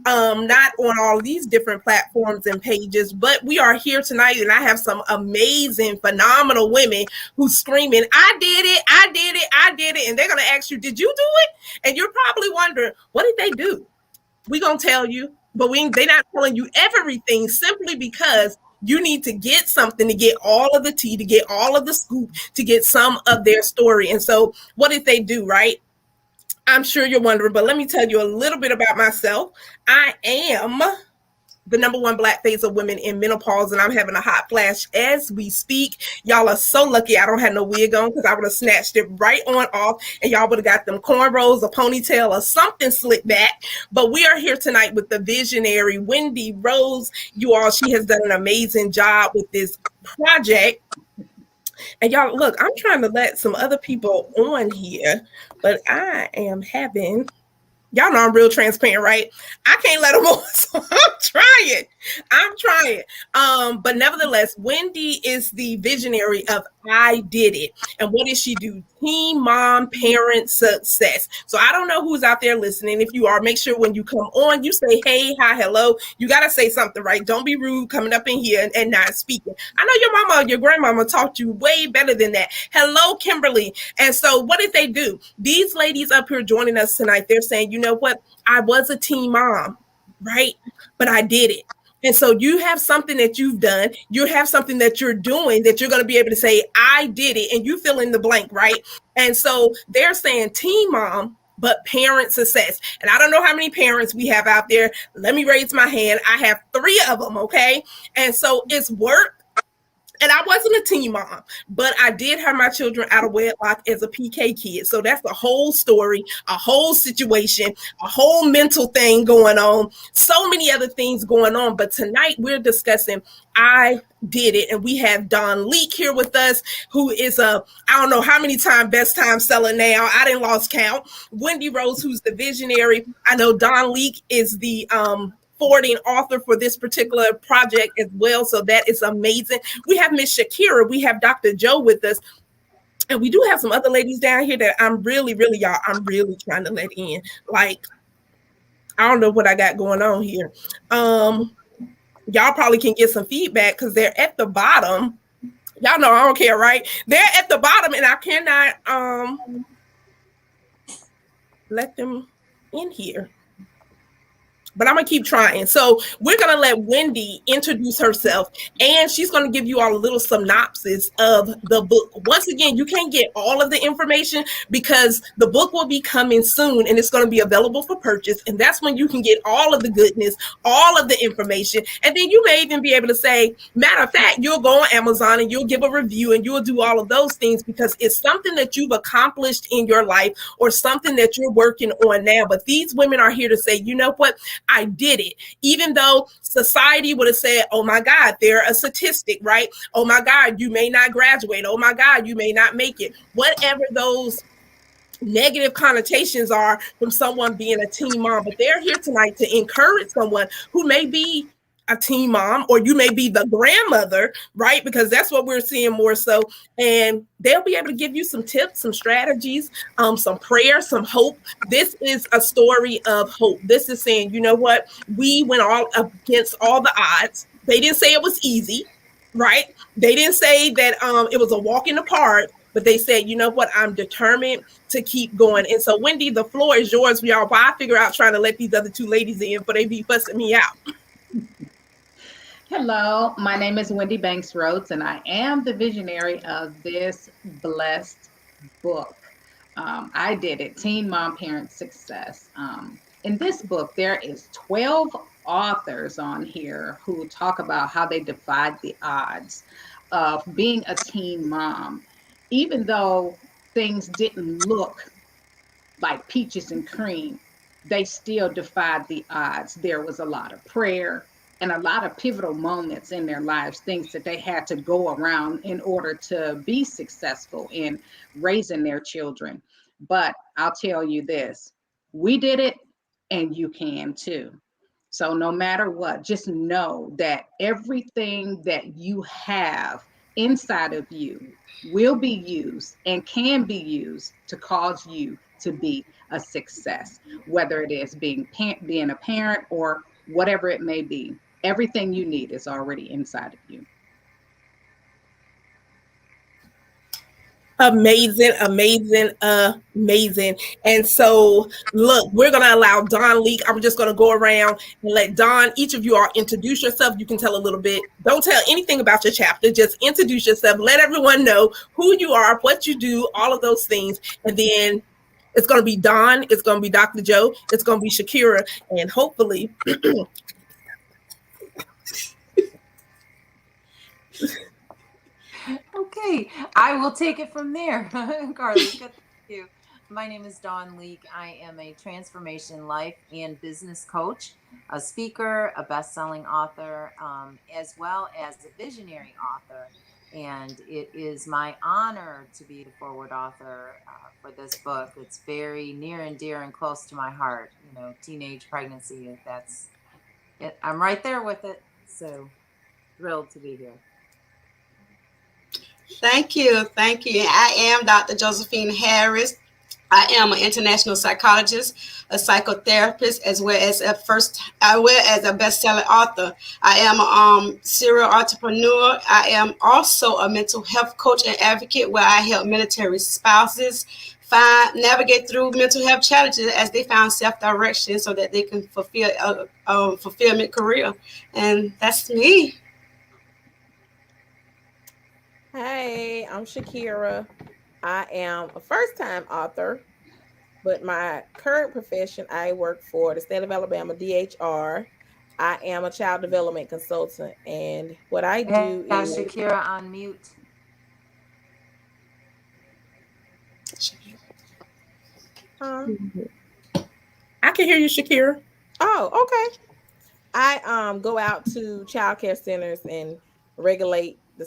not on all these different platforms and pages, but we are here tonight, and I have some amazing, phenomenal women who's screaming, I did it, I did it, I did it. And they're going to ask you, did you do it? And you're probably wondering, what did they do? We're going to tell you, but they're not telling you everything simply because you need to get something to get all of the tea, to get all of the scoop, to get some of their story. And so what did they do, right? I'm sure you're wondering, but let me tell you a little bit about myself. I am the number one black face of women in menopause, and I'm having a hot flash as we speak. Y'all are so lucky I don't have no wig on, because I would have snatched it right on off, and y'all would have got them cornrows, a ponytail, or something slicked back. But we are here tonight with the visionary Wendy Rose. You all, she has done an amazing job with this project. And y'all, look, I'm trying to let some other people on here, but I am having, y'all know I'm real transparent, right? I can't let them on, so I'm trying. But nevertheless, Wendy is the visionary of I Did It. And what does she do? Teen mom parent success. So I don't know who's out there listening. If you are, make sure when you come on, you say, hey, hi, hello. You got to say something, right? Don't be rude coming up in here and not speaking. I know your mama or your grandmama taught you way better than that. Hello, Kimberly. And so what did they do? These ladies up here joining us tonight, they're saying, you know what? I was a teen mom, right? But I did it. And so you have something that you've done, you have something that you're doing that you're going to be able to say, I did it, and you fill in the blank, right? And so they're saying teen mom, but parent success. And I don't know how many parents we have out there. Let me raise my hand. I have 3 of them, okay? And so it's work. And I wasn't a teen mom, but I did have my children out of wedlock as a PK kid. So that's the whole story, a whole situation, a whole mental thing going on, so many other things going on. But tonight we're discussing I Did It. And we have Dawn Leak here with us, who is I don't know how many time best time seller now. I didn't lost count. Wendy Rose, who's the visionary. I know Dawn Leak is the forwarding author for this particular project as well. So that is amazing. We have Miss Shakira. We have Dr. Joe with us. And we do have some other ladies down here that I'm really trying to let in. Like, I don't know what I got going on here. Y'all probably can get some feedback because they're at the bottom. Y'all know I don't care, right? They're at the bottom, and I cannot let them in here. But I'm going to keep trying. So we're going to let Wendy introduce herself, and she's going to give you all a little synopsis of the book. Once again, you can't get all of the information because the book will be coming soon, and it's going to be available for purchase. And that's when you can get all of the goodness, all of the information. And then you may even be able to say, matter of fact, you'll go on Amazon and you'll give a review and you'll do all of those things because it's something that you've accomplished in your life or something that you're working on now. But these women are here to say, you know what? I did it. Even though society would have said, oh my God, they're a statistic, right? Oh my God, you may not graduate. Oh my God, you may not make it. Whatever those negative connotations are from someone being a teen mom, but they're here tonight to encourage someone who may be a teen mom, or you may be the grandmother, right? Because that's what we're seeing more so. And they'll be able to give you some tips, some strategies, some prayer, some hope. This is a story of hope. This is saying, you know what? We went all against all the odds. They didn't say it was easy, right? They didn't say that it was a walk in the park, but they said, you know what? I'm determined to keep going. And so, Wendy, the floor is yours. While I figure out trying to let these other 2 ladies in, but they be fussing me out. Hello, my name is Wendy Banks Rhodes, and I am the visionary of this blessed book. I Did It, Teen Mom Parent Success. In this book, there is 12 authors on here who talk about how they defied the odds of being a teen mom. Even though things didn't look like peaches and cream, they still defied the odds. There was a lot of prayer and a lot of pivotal moments in their lives, things that they had to go around in order to be successful in raising their children. But I'll tell you this, we did it and you can too. So no matter what, just know that everything that you have inside of you will be used and can be used to cause you to be a success, whether it is being a parent or whatever it may be. Everything you need is already inside of you. Amazing, amazing, amazing. And so, look, we're going to allow Don Leak. I'm just going to go around and let Don, each of you all introduce yourself. You can tell a little bit. Don't tell anything about your chapter. Just introduce yourself. Let everyone know who you are, what you do, all of those things. And then it's going to be Don. It's going to be Dr. Joe. It's going to be Shakira. And hopefully, Okay, I will take it from there. Carlika, thank you. My name is Dawn Leak. I am a transformation life and business coach, a speaker, a best-selling author, as well as a visionary author. And it is my honor to be the forward author for this book. It's very near and dear and close to my heart. You know, teenage pregnancy, that's it. I'm right there with it. So thrilled to be here. Thank you. Thank you. I am Dr. Josephine Harris. I am an international psychologist, a psychotherapist, as well as a best-selling author. I am a serial entrepreneur. I am also a mental health coach and advocate, where I help military spouses navigate through mental health challenges as they find self-direction so that they can fulfill a fulfillment career. And that's me. Hey, I'm Shakira. I am a first-time author, but my current profession, I work for the state of Alabama DHR. I am a child development consultant, and what I do is Shakira on mute. I can hear you, Shakira. Oh, okay. I go out to child care centers and regulate the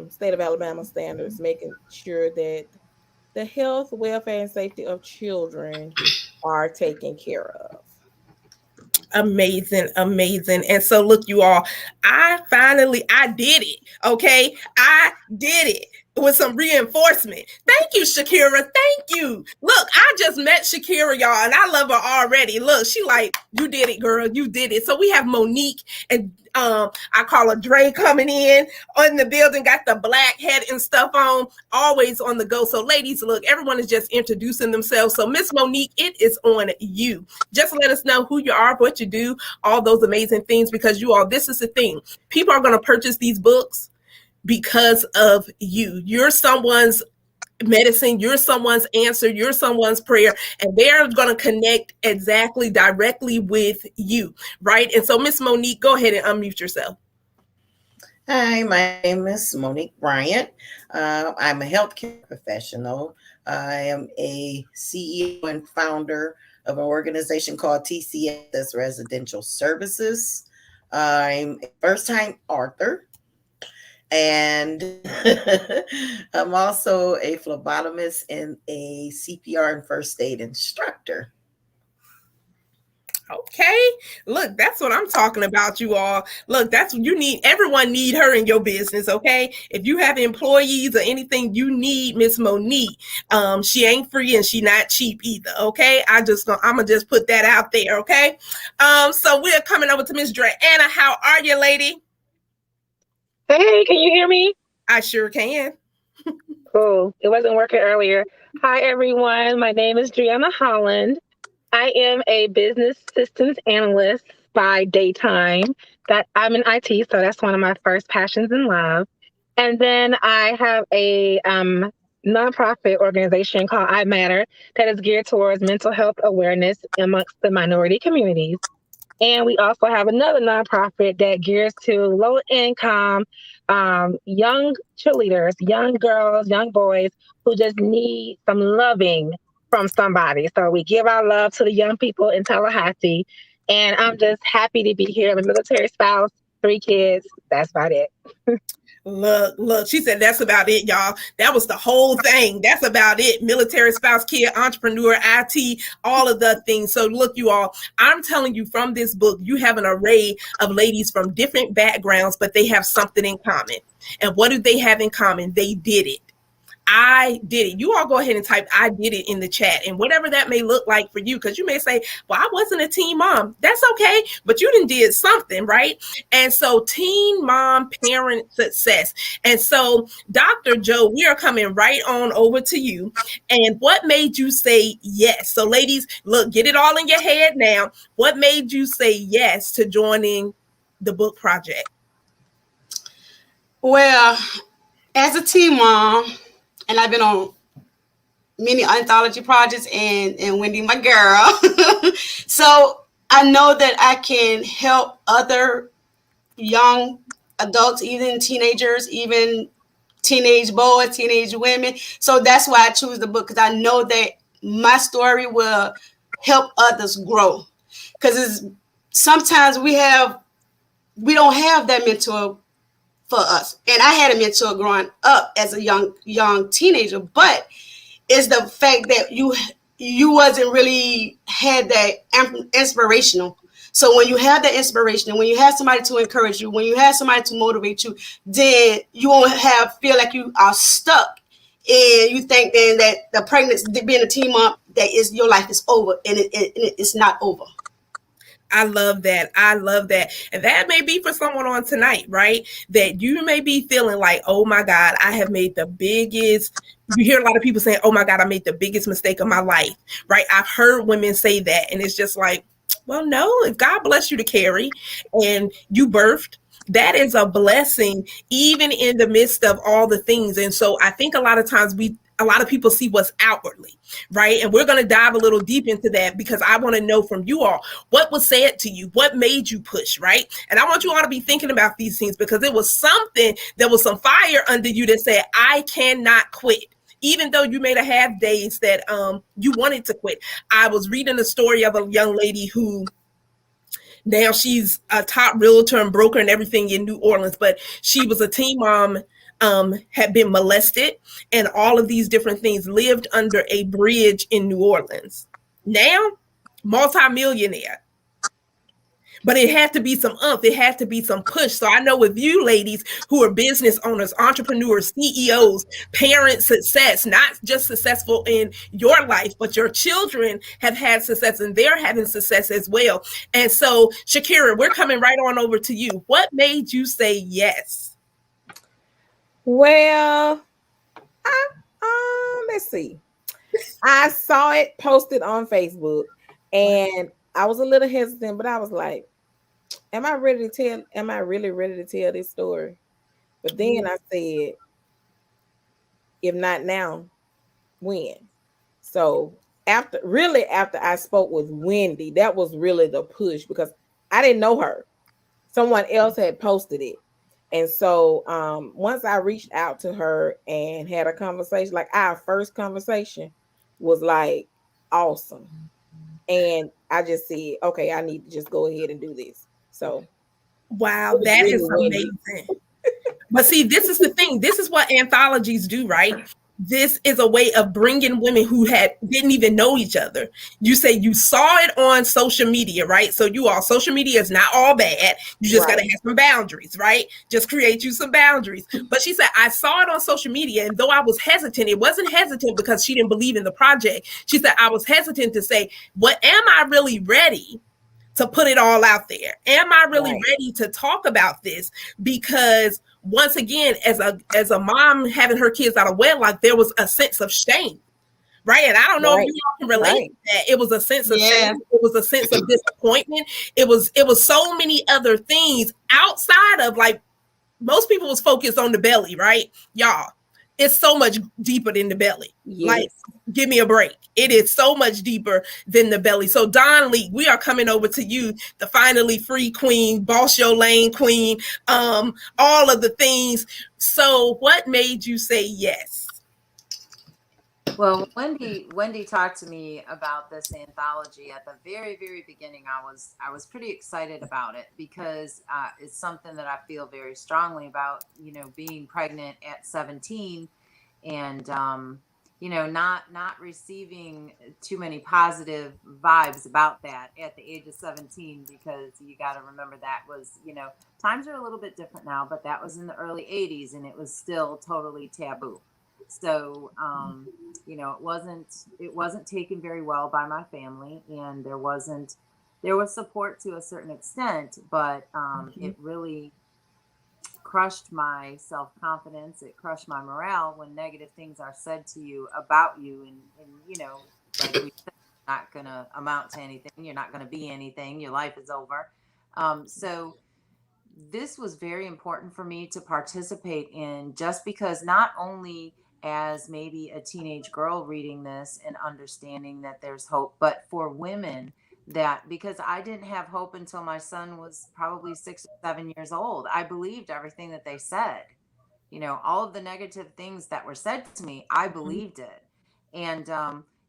state of Alabama standards, making sure that the health, welfare, and safety of children are taken care of. Amazing, amazing. And so, look, you all, I did it. Okay, I did it with some reinforcement. Thank you, Shakira. Thank you. Look, I just met Shakira, y'all, and I love her already. Look, she like, you did it, girl. You did it. So we have Monique and I call her Dre coming in the building, got the black hat and stuff on, always on the go. So ladies, look, everyone is just introducing themselves. So Miss Monique, it is on you. Just let us know who you are, what you do, all those amazing things, because you all, this is the thing. People are going to purchase these books because of you. You're someone's medicine, you're someone's answer, you're someone's prayer, and they're going to connect exactly directly with you, right? And so Miss Monique, go ahead and unmute yourself. Hi, my name is Monique Bryant. I'm a healthcare professional. I am a CEO and founder of an organization called TCS Residential Services. I'm a first-time author. And I'm also a phlebotomist and a CPR and first aid instructor. Okay, look, that's what I'm talking about, you all. Look, that's what you need. Everyone need her in your business, okay? If you have employees or anything, you need Miss Monique. She ain't free and she not cheap either, okay? I'm gonna just put that out there, okay? So we're coming over to Miss Dre. Anna, how are you, lady? Hey, can you hear me? I sure can. Cool. It wasn't working earlier. Hi, everyone. My name is Drianna Holland. I am a business systems analyst by daytime. That I'm in IT, so that's one of my first passions in love. And then I have a nonprofit organization called I Matter that is geared towards mental health awareness amongst the minority communities. And we also have another nonprofit that gears to low income, young cheerleaders, young girls, young boys who just need some loving from somebody. So we give our love to the young people in Tallahassee. And I'm just happy to be here. I'm a military spouse, 3 kids. That's about it. Look, she said that's about it, y'all. That was the whole thing. That's about it. Military spouse, kid, entrepreneur, IT, all of the things. So look, you all, I'm telling you from this book, you have an array of ladies from different backgrounds, but they have something in common. And what do they have in common? They did it. I did it. You all go ahead and type I did it in the chat, and whatever that may look like for you, because you may say, well, I wasn't a teen mom. That's okay, but you did something, right? And so teen mom parent success. And so Dr. Joe, we are coming right on over to you. And what made you say yes? So ladies, look, get it all in your head now. What made you say yes to joining the book project? Well, as a teen mom, and I've been on many anthology projects, and Wendy, my girl. So I know that I can help other young adults, even teenagers, even teenage boys, teenage women. So that's why I choose the book, because I know that my story will help others grow. Because sometimes we don't have that mentor for us. And I had a mentor growing up as a young teenager, but it's the fact that you wasn't really had that inspirational. So when you have that inspiration, when you have somebody to encourage you, when you have somebody to motivate you, then you won't feel like you are stuck, and you think then that the pregnancy, being a teen mom, that is your life is over, and it's not over. I love that. I love that. And that may be for someone on tonight, right? That you may be feeling like, oh my God, I have made the biggest. You hear a lot of people saying, oh my God, I made the biggest mistake of my life, right? I've heard women say that. And it's just like, well, no, if God bless you to carry and you birthed, that is a blessing, even in the midst of all the things. And so I think a lot of times a lot of people see what's outwardly, right? And we're going to dive a little deep into that, because I want to know from you all, what was said to you? What made you push, right? And I want you all to be thinking about these things, because it was something, there was some fire under you that said, I cannot quit. Even though you may have days that you wanted to quit. I was reading a story of a young lady who, now she's a top realtor and broker and everything in New Orleans, but she was a teen mom, had been molested and all of these different things, lived under a bridge in New Orleans. Now, multimillionaire. But it had to be some it had to be some push. So I know with you ladies who are business owners, entrepreneurs, CEOs, parent success, not just successful in your life, but your children have had success and they're having success as well. And so, Shakira, we're coming right on over to you. What made you say yes? Well, let's see. I saw it posted on Facebook, and I was a little hesitant, but I was like, am I really ready to tell this story? But then I said, if not now, when? So after I spoke with Wendy, that was really the push, because I didn't know her. Someone else had posted it. And so once I reached out to her and had a conversation, like our first conversation was like awesome. And I just said, okay, I need to just go ahead and do this. So wow, that is amazing. But see, this is the thing. This is what anthologies do, right? This is a way of bringing women who didn't even know each other. You say you saw it on social media, right? So social media is not all bad. You just got to have some boundaries, right? Just create you some boundaries. But she said, I saw it on social media, and though I was hesitant, it wasn't hesitant because she didn't believe in the project. She said, I was hesitant to say, what, am I really ready to put it all out there? Am I really ready to talk about this? Because once again, as a mom having her kids out of wedlock, there was a sense of shame, right? And I don't know if you all can relate to that. It was a sense of shame. It was a sense of disappointment. It was so many other things outside of, like, most people was focused on the belly, right? Y'all, it's so much deeper than the belly. Yes. Like, give me a break. It is so much deeper than the belly. So Don Lee, we are coming over to you, the finally free queen, boss your lane queen, all of the things. So what made you say yes? Well, Wendy talked to me about this anthology at the very, very beginning. I was pretty excited about it because it's something that I feel very strongly about, being pregnant at 17 and, not receiving too many positive vibes about that at the age of 17, because you got to remember that was, times are a little bit different now, but that was in the early 80s and it was still totally taboo. So, it wasn't taken very well by my family, and there was support to a certain extent, but it really crushed my self-confidence. It crushed my morale when negative things are said to you about you, and like we said, not gonna amount to anything. You're not gonna be anything. Your life is over. So this was very important for me to participate in, just because not only as maybe a teenage girl reading this and understanding that there's hope, but for women, that because I didn't have hope until my son was probably 6 or 7 years old. I believed everything that they said. All of the negative things that were said to me, I believed it. And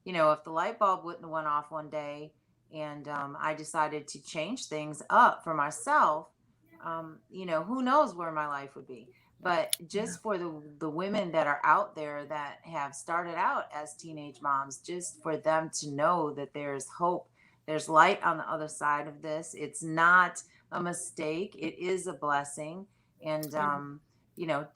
if the light bulb wouldn't have went off one day, and I decided to change things up for myself, who knows where my life would be. But just for the women that are out there that have started out as teenage moms, just for them to know that there's hope, there's light on the other side of this. It's not a mistake. It is a blessing. And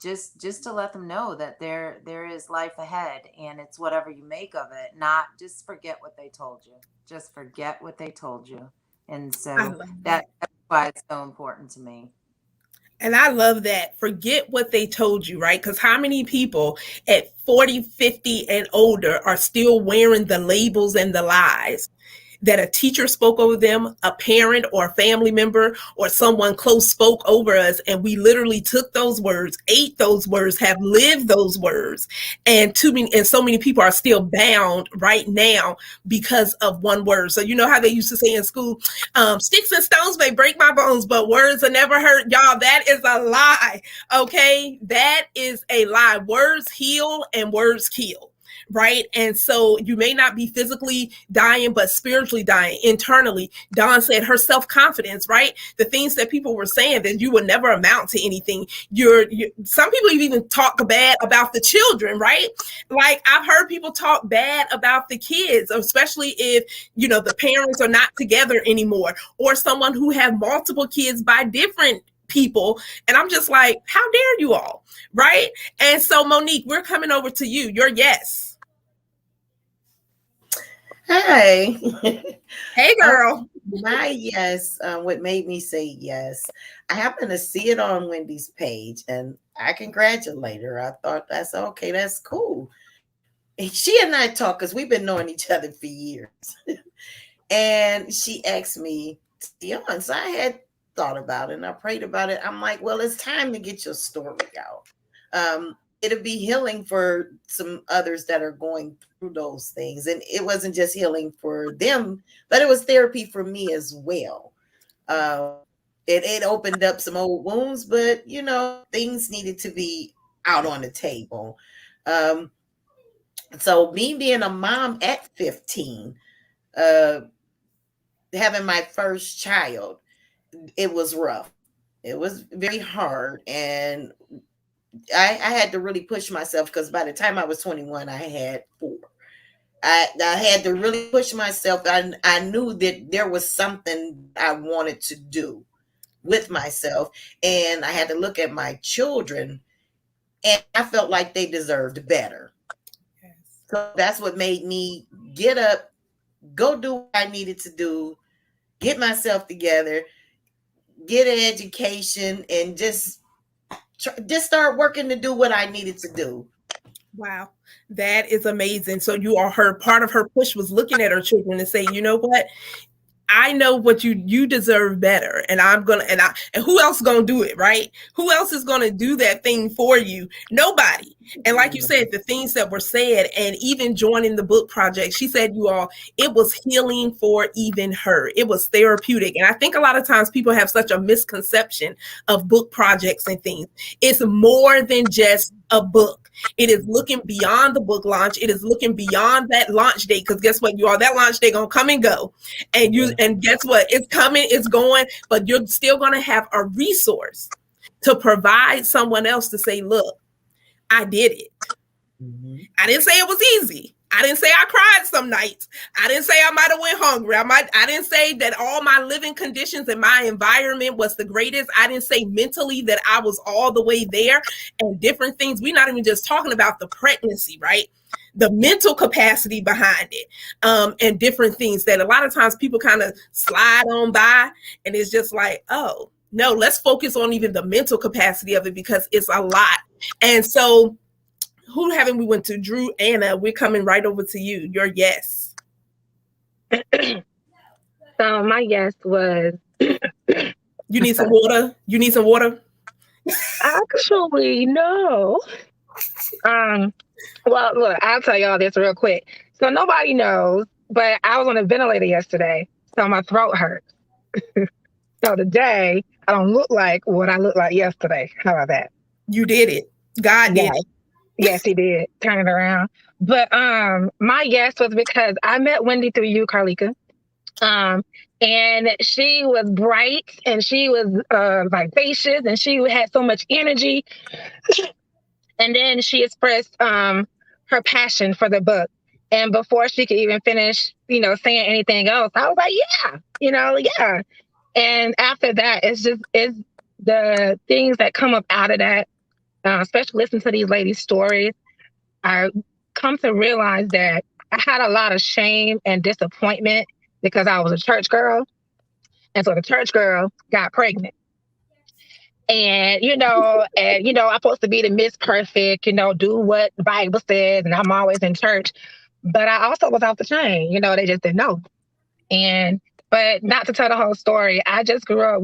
just to let them know that there is life ahead, and it's whatever you make of it. Not just forget what they told you. Just forget what they told you. And so that's why it's so important to me. And I love that. Forget what they told you, right? Because how many people at 40, 50 and older are still wearing the labels and the lies that a teacher spoke over them, a parent or a family member or someone close spoke over us, and we literally took those words, ate those words, have lived those words, and so many people are still bound right now because of one word. So you know how they used to say in school, sticks and stones may break my bones, but words are never hurt. Y'all, that is a lie. Okay, that is a lie. Words heal and words kill. Right. And so you may not be physically dying, but spiritually dying internally. Dawn said her self-confidence, right? The things that people were saying that you would never amount to anything. Some people even talk bad about the children, right? Like I've heard people talk bad about the kids, especially if, the parents are not together anymore, or someone who have multiple kids by different people. And I'm just like, how dare you all? Right. And so Monique, we're coming over to you. Your yes. Hi. Hey, girl. My yes, what made me say yes, I happened to see it on Wendy's page, and I congratulate her. I thought, that's okay, that's cool. And she and I talk because we've been knowing each other for years. And she asked me to be on. So I had thought about it and I prayed about it. I'm like, well, it's time to get your story out. It'll be healing for some others that are going through those things. And it wasn't just healing for them, but it was therapy for me as well. It opened up some old wounds, but things needed to be out on the table. So me being a mom at 15, having my first child, it was rough. It was very hard. And I had to really push myself, because by the time I was 21, I had 4. I had to really push myself. I knew that there was something I wanted to do with myself. And I had to look at my children, and I felt like they deserved better. Yes. So that's what made me get up, go do what I needed to do, get myself together, get an education, and just start working to do what I needed to do. Wow. That is amazing. So part of her push was looking at her children and saying, you know what? I know what you deserve better, and who else gonna do it, right? Who else is gonna do that thing for you? Nobody. And like you said, the things that were said, and even joining the book project, she said, you all, it was healing for even her. It was therapeutic. And I think a lot of times people have such a misconception of book projects and things. It's more than just a book. It is looking beyond the book launch. It is looking beyond that launch date, because guess what, you all, that launch date gonna come and go. And guess what? It's coming, it's going, but you're still gonna have a resource to provide someone else to say, look, I did it. Mm-hmm. I didn't say it was easy. I didn't say I cried some nights. I didn't say I might have went hungry. I didn't say that all my living conditions and my environment was the greatest. I didn't say mentally that I was all the way there and different things. We're not even just talking about the pregnancy, right? The mental capacity behind it, and different things that a lot of times people kind of slide on by, and it's just like, oh, no, let's focus on even the mental capacity of it because it's a lot. And so who haven't we went to? Drew, Anna, we're coming right over to you. Your yes. So my yes was You need some water? You need some water? actually no. Well, look, I'll tell y'all this real quick. So nobody knows, but I was on a ventilator yesterday, so my throat hurts. So today I don't look like what I looked like yesterday. How about that? You did it. God did it. Yes, he did. Turn it around. But my yes was because I met Wendy through you, Carlika. And she was bright and she was vivacious and she had so much energy. And then she expressed her passion for the book. And before she could even finish, saying anything else, I was like, yeah. And after that, it's the things that come up out of that, especially listening to these ladies' stories. I come to realize that I had a lot of shame and disappointment because I was a church girl. And so the church girl got pregnant. And, I'm supposed to be the Miss Perfect, do what the Bible says, and I'm always in church. But I also was off the chain, they just didn't know. But not to tell the whole story, I just grew up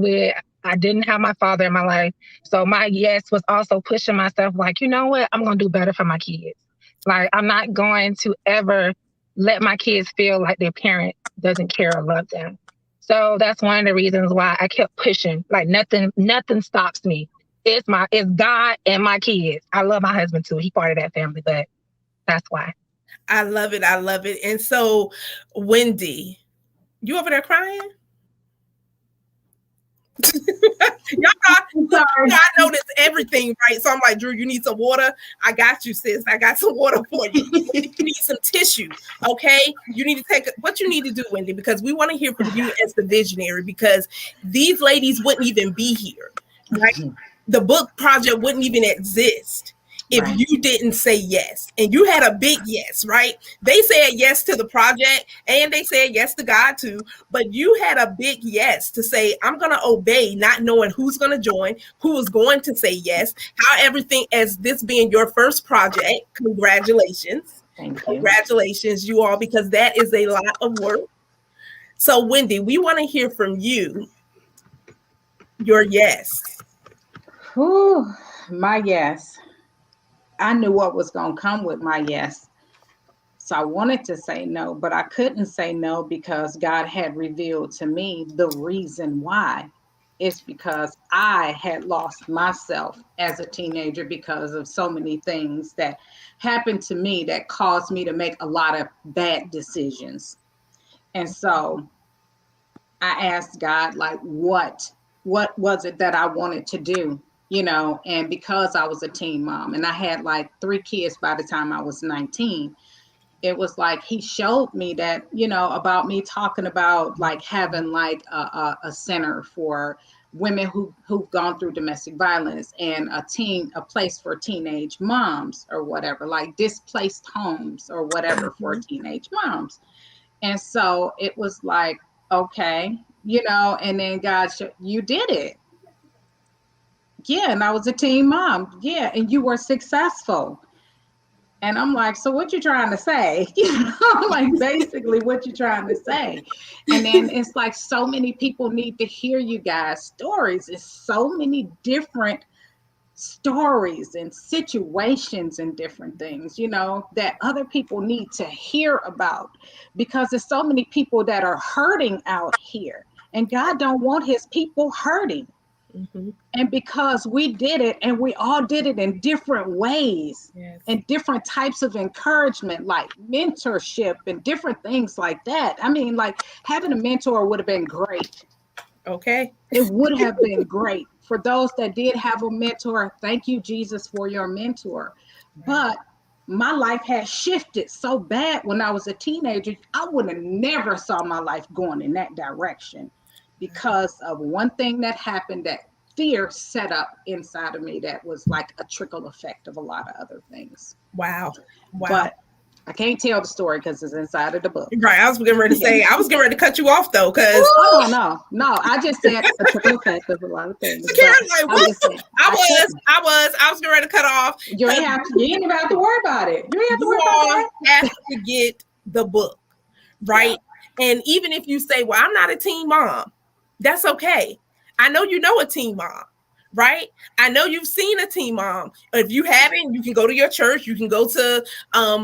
I didn't have my father in my life. So my yes was also pushing myself like, you know what, I'm going to do better for my kids. Like, I'm not going to ever let my kids feel like their parent doesn't care or love them. So that's one of the reasons why I kept pushing. Like nothing stops me. It's God and my kids. I love my husband too. He's part of that family, but that's why. I love it. I love it. And so, Wendy, you over there crying? I notice everything, right? So I'm like, Drew, you need some water? I got you, sis. I got some water for you. You need some tissue, okay? You need to take what you need to do, Wendy, because we want to hear from you as the visionary, because these ladies wouldn't even be here, right? The book project wouldn't even exist if you didn't say yes. And you had a big yes, right? They said yes to the project and they said yes to God too, but you had a big yes to say, I'm going to obey, not knowing who's going to join, who is going to say yes, how everything, as this being your first project. Congratulations. Thank you. Congratulations, you all, because that is a lot of work. So Wendy, we want to hear from you. Your yes. Whew, my yes. I knew what was going to come with my yes. So I wanted to say no, but I couldn't say no because God had revealed to me the reason why. It's because I had lost myself as a teenager because of so many things that happened to me that caused me to make a lot of bad decisions. And so I asked God, like, what was it that I wanted to do? And because I was a teen mom and I had like 3 kids by the time I was 19, it was like he showed me that, about me talking about like having like a center for women who've gone through domestic violence and a place for teenage moms or whatever, like displaced homes or whatever for teenage moms. And so it was like, okay, and then God showed, you did it. Yeah, and I was a teen mom. Yeah, and you were successful. And I'm like, so what you trying to say? Like basically what you trying to say. And then it's like so many people need to hear you guys' stories. It's so many different stories and situations and different things, that other people need to hear about, because there's so many people that are hurting out here, and God don't want his people hurting. Mm-hmm. And because we did it, and we all did it in different ways, and different types of encouragement, like mentorship and different things like that. I mean, like having a mentor would have been great. Okay. It would have been great. For those that did have a mentor, thank you, Jesus, for your mentor. But my life has shifted so bad when I was a teenager. I would have never saw my life going in that direction because of one thing that happened, that fear set up inside of me that was like a trickle effect of a lot of other things. Wow. But I can't tell the story because it's inside of the book. Right. I was getting ready to say, I was getting ready to cut you off though, because no. I just said a trickle effect of a lot of things. Karen's like, what? I was getting ready to cut off. You ain't even have to worry about it. You ain't have to worry about that. Have to get the book, right? Yeah. And even if you say, well, I'm not a teen mom, that's okay. I know you know a teen mom, right? I know you've seen a teen mom. If you haven't, you can go to your church, you can go to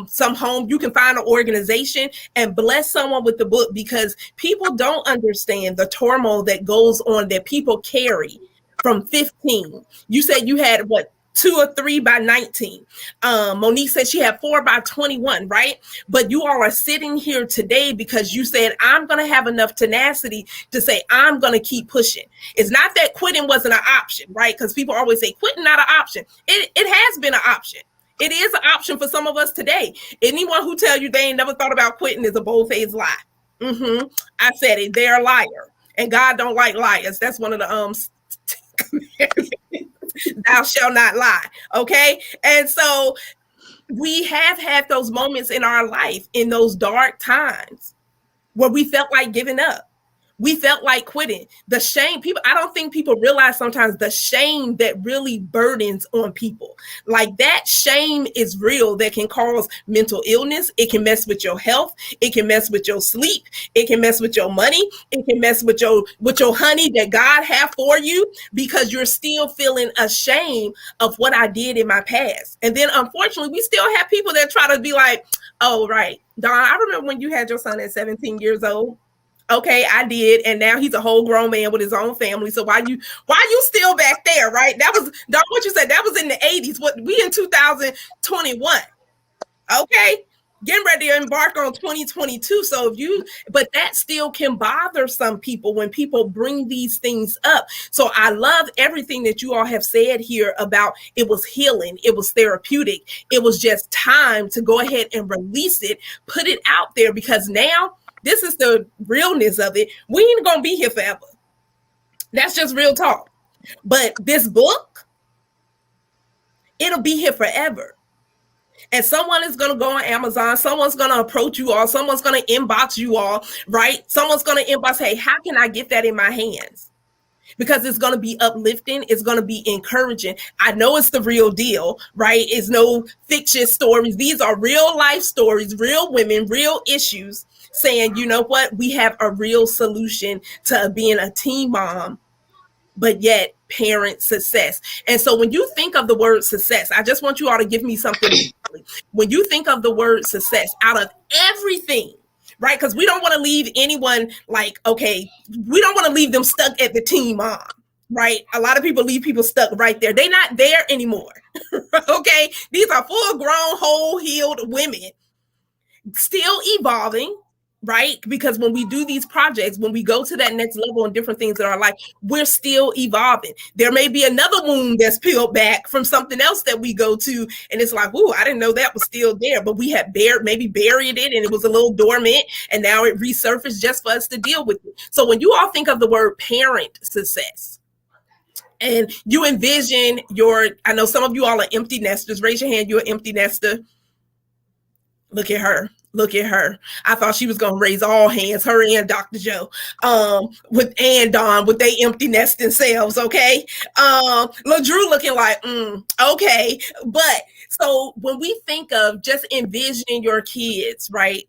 some home, you can find an organization and bless someone with the book, because people don't understand the turmoil that goes on that people carry from 15. You said you had what? 2 or 3 by 19. Monique said she had 4 by 21, right? But you all are sitting here today because you said, I'm going to have enough tenacity to say, I'm going to keep pushing. It's not that quitting wasn't an option, right? Because people always say quitting not an option. It has been an option. It is an option for some of us today. Anyone who tell you they ain't never thought about quitting is a bold-faced lie. I said it. They're a liar. And God don't like liars. That's one of the thou shalt not lie. Okay. And so we have had those moments in our life, in those dark times, where we felt like giving up. We felt like quitting. The shame, I don't think people realize sometimes the shame that really burdens on people. Like that shame is real, that can cause mental illness. It can mess with your health. It can mess with your sleep. It can mess with your money. It can mess with your honey that God have for you, because you're still feeling ashamed of what I did in my past. And then unfortunately, we still have people that try to be like, oh, right, Dawn, I remember when you had your son at 17 years old. Okay, I did, and now he's a whole grown man with his own family. So why you still back there, right? That was what you said. That was in the 80s. What we in 2021. Okay, getting ready to embark on 2022. So but that still can bother some people when people bring these things up. So I love everything that you all have said here about it was healing, it was therapeutic, it was just time to go ahead and release it, put it out there, because now this is the realness of it. We ain't gonna be here forever. That's just real talk. But this book, it'll be here forever. And someone is going to go on Amazon. Someone's going to approach you all. Someone's going to inbox you all, right? Someone's going to inbox, hey, how can I get that in my hands? Because it's going to be uplifting. It's going to be encouraging. I know it's the real deal, right? It's no fiction stories. These are real life stories, real women, real issues, saying, you know what? We have a real solution to being a teen mom, but yet parent success. And so when you think of the word success, I just want you all to give me something. When you think of the word success, out of everything, right? Because we don't want to leave anyone like, okay, we don't want to leave them stuck at the teen mom, right? A lot of people leave people stuck right there. They're not there anymore. Okay. These are full grown, whole healed women still evolving, right? Because when we do these projects, when we go to that next level and different things in our life, we're still evolving. There may be another wound that's peeled back from something else that we go to, and it's like, ooh, I didn't know that was still there, but we had maybe buried it and it was a little dormant, and now it resurfaced just for us to deal with it. So when you all think of the word parent success, and you envision I know some of you all are empty nesters. Raise your hand, you're an empty nester. Look at her. Look at her. I thought she was going to raise all hands, her and Dr. Joe, and Dawn with their empty nesting selves, okay? LaDrew looking like, okay. But so when we think of just envisioning your kids, right,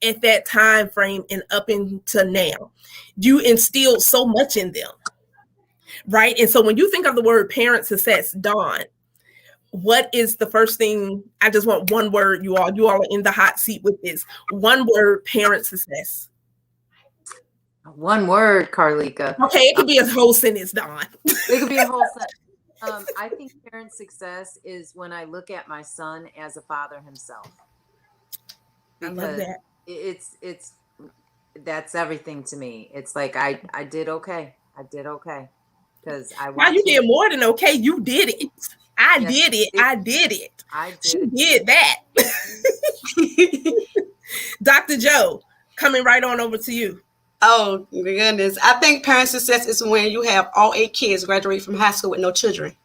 at that time frame and up into now, you instilled so much in them, right? And so when you think of the word parent success, Dawn, what is the first thing? I just want one word, you all are in the hot seat with this. One word, parent success. One word, Carlika. Okay, it could be a whole sentence, Dawn. It could be a whole sentence. I think parent success is when I look at my son as a father himself. Because I love that. That's everything to me. It's like I did okay. I did okay. because I Now watch you it. did more than okay. You did it. I Yes, did it. I did it. I did She it. did that. Dr. Joe, coming right on over to you. Oh my goodness. I think parent success is when you have all 8 kids graduate from high school with no children.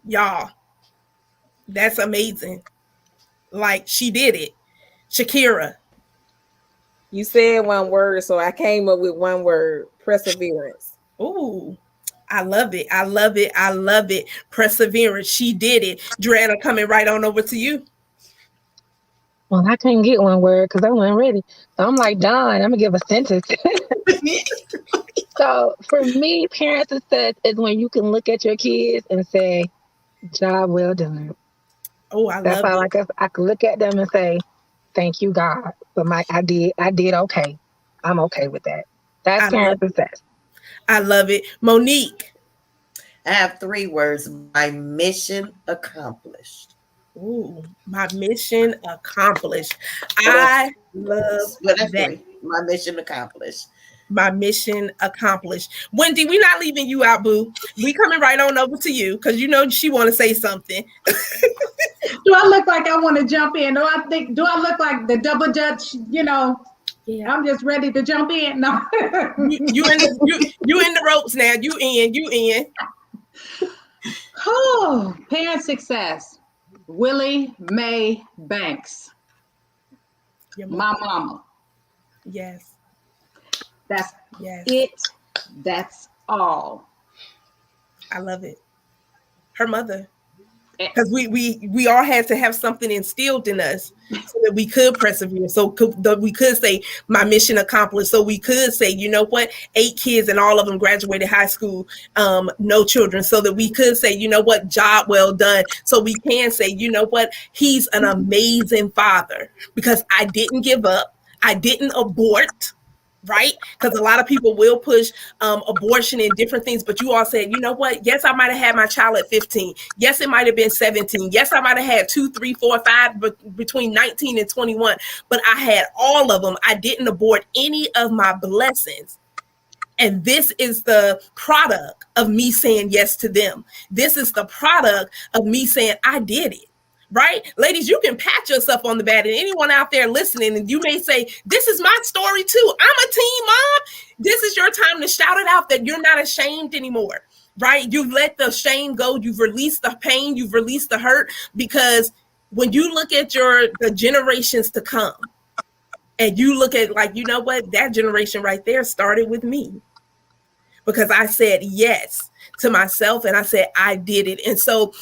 Y'all, that's amazing. Like she did it. Shakira. You said one word, so I came up with one word: perseverance. Ooh, I love it. I love it. I love it. Perseverance. She did it. Joanna, coming right on over to you. Well, I couldn't get one word because I wasn't ready. So I'm like, Don, I'm going to give a sentence. So for me, parent success is when you can look at your kids and say, job well done. Oh, I That's love all it. I can look at them and say, thank you, God. But I did okay. I'm okay with that. That's I love parent it. success. I love it. Monique. I have 3 words. My mission accomplished. Ooh, my mission accomplished. Well, that's I love well, that's that. 3. My mission accomplished. My mission accomplished. Wendy, we not leaving you out, boo. We coming right on over to you because you know she want to say something. Do I look like I want to jump in? Do I look like the double dutch? Yeah. I'm just ready to jump in. No. You in the ropes now. You in. Oh, parent success. Willie Mae Banks. My mama. Yes. That's Yes. it. That's all. I love it. Her mother. Because we all had to have something instilled in us so that we could persevere, that we could say my mission accomplished, so we could say, you know what, 8 kids and all of them graduated high school, no children, so that we could say, you know what, job well done, so we can say, you know what, he's an amazing father because I didn't give up, I didn't abort. Right? Because a lot of people will push abortion and different things, but you all said, you know what? Yes, I might have had my child at 15. Yes, it might have been 17. Yes, I might have had 2, 3, 4, 5, but between 19 and 21. But I had all of them. I didn't abort any of my blessings. And this is the product of me saying yes to them. This is the product of me saying I did it. Right? Ladies, you can pat yourself on the back, and anyone out there listening, and you may say, this is my story too. I'm a teen mom. This is your time to shout it out that you're not ashamed anymore. Right? You've let the shame go. You've released the pain. You've released the hurt, because when you look at the generations to come, and you look at, like, you know what, that generation right there started with me, because I said yes to myself and I said I did it. And so